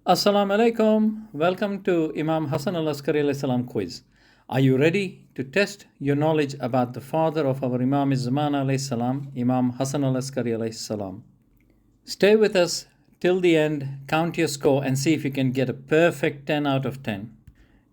Assalamu alaikum. Welcome to Imam Hasan Al Askari Islam Quiz. Are you ready to test your knowledge about the father of our Imam Zaman salam, Imam Hasan Al Askari salam? Stay with us till the end, count your score, and see if you can get a perfect 10 out of 10.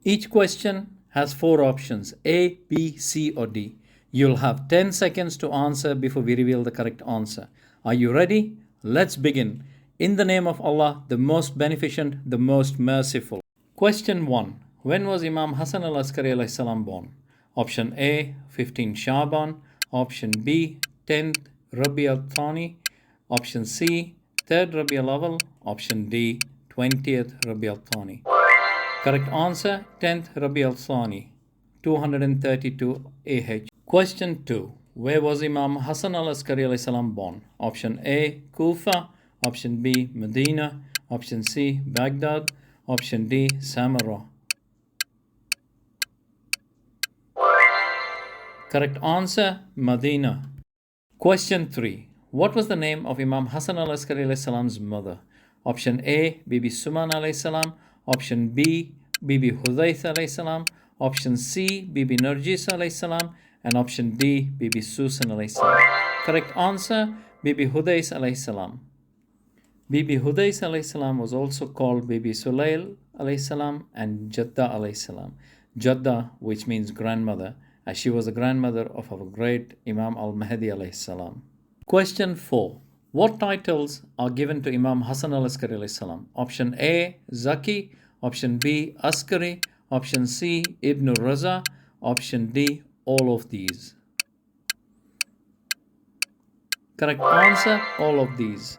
Each question has 4 options A, B, C, or D. You'll have 10 seconds to answer before we reveal the correct answer. Are you ready? Let's begin. In the name of Allah, the most beneficent, the most merciful. Question 1. When was Imam Hasan Al Askari salam born? Option A, 15 Shaban. Option B, 10th Rabi al Thani. Option C, 3rd Rabi al Awal. Option D, 20th Rabi al Thani. Correct answer, 10th Rabi al Thani, 232 AH. Question 2. Where was Imam Hasan Al Askari salam born? Option A, Kufa. Option B, Medina. Option C, Baghdad. Option D, Samarra. Correct answer, Medina. Question 3. What was the name of Imam Hasan Al Askari salam's mother? Option A, Bibi Suman alayhi salam. Option B, Bibi Hudayth alayhi salam. Option C, Bibi Narjis alayhi salam. And option D, Bibi Susan alayhi salam. Correct answer, Bibi Hudayth alayhi salam. Bibi Hudayth alayhi salam was also called Bibi Sulail alayhi salam and Jadda alayhi salam. Jadda, which means grandmother, as she was the grandmother of our great Imam Al-Mhadi alayhi salam. Question 4. What titles are given to Imam Hasan Al Askari alayhi salam? Option A, Zaki. Option B, Askari. Option C, Ibn Raza. Option D, all of these. Correct answer, all of these.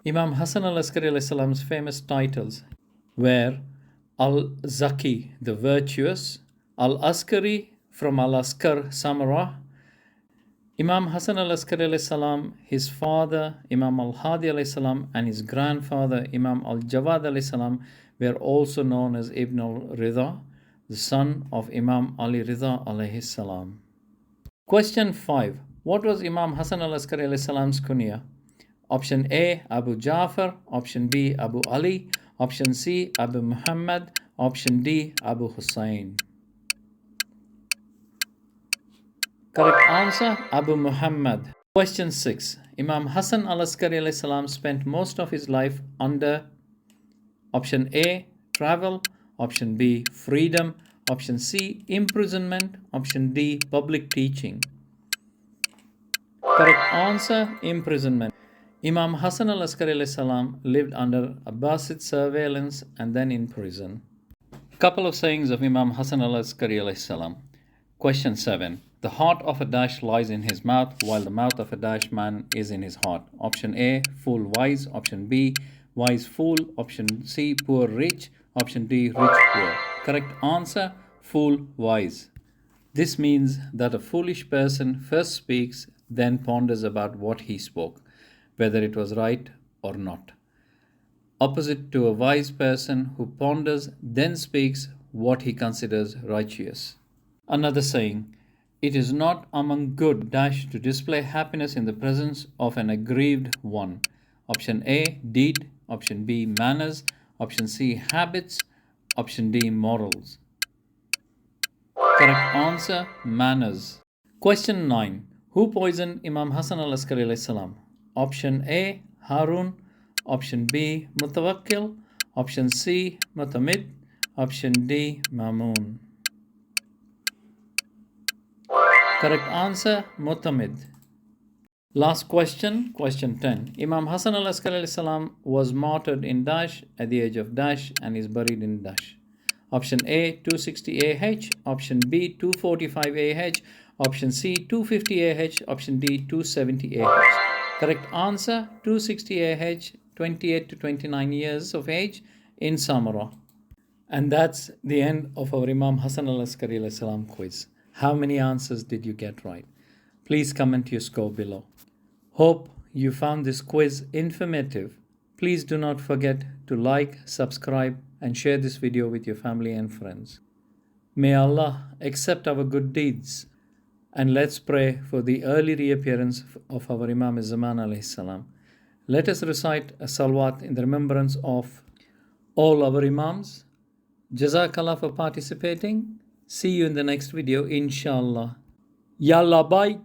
Imam Hasan Al Askari alayhi salam's famous titles were Al-Zaki, the virtuous, Al-Askari from Al-Askar, Samarah. Imam Hasan Al Askari alayhi salam, his father Imam Al-Hadi alayhi salam, and his grandfather Imam Al-Jawad alayhi salam were also known as Ibn al-Ridha, the son of Imam Ali Ridha alayhi salam. Question 5. What was Imam Hasan Al Askari alayhi salam's kunya? Option A, Abu Ja'far. Option B, Abu Ali. Option C, Abu Muhammad. Option D, Abu Hussein. Correct answer, Abu Muhammad. Question 6. Imam Hasan Al Askari alayhi salam spent most of his life under option A, travel. Option B, freedom. Option C, imprisonment. Option D, public teaching. Correct answer, imprisonment. Imam Hasan Al Askari alayhi salam lived under Abbasid surveillance and then in prison. Couple of sayings of Imam Hasan Al Askari alayhi salam. Question 7. The heart of a dash lies in his mouth, while the mouth of a dash man is in his heart. Option A, fool wise. Option B, wise fool. Option C, poor rich. Option D, rich poor. Correct answer, fool wise. This means that a foolish person first speaks, then ponders about what he spoke, whether it was right or not. Opposite to a wise person who ponders, then speaks what he considers righteous. Another saying, it is not among good dash to display happiness in the presence of an aggrieved one. Option A, deed. Option B, manners. Option C, habits. Option D, morals. Correct answer, manners. Question 9. Who poisoned Imam Hasan Al Askari alayhi salam? Option A, Harun. Option B, Mutawakkil. Option C, Mutamid. Option D, Mamun. Correct answer, Mutamid. Last question, question 10. Imam Hasan Al Askari alayhi salam was martyred in Dash at the age of Dash and is buried in Dash. Option A, 260 AH. Option B, 245 AH. Option C, 250 AH. Option D, 270 AH. Correct answer, 260 AH, 28 to 29 years of age in Samarra. And that's the end of our Imam Hasan Al Askari alayhi salam quiz. How many answers did you get right? Please comment your score below. Hope you found this quiz informative. Please do not forget to like, subscribe, and share this video with your family and friends. May Allah accept our good deeds. And let's pray for the early reappearance of our Imam Zaman alayhi salam. Let us recite a salawat in the remembrance of all our Imams. Jazakallah for participating. See you in the next video, inshallah. Yalla bye.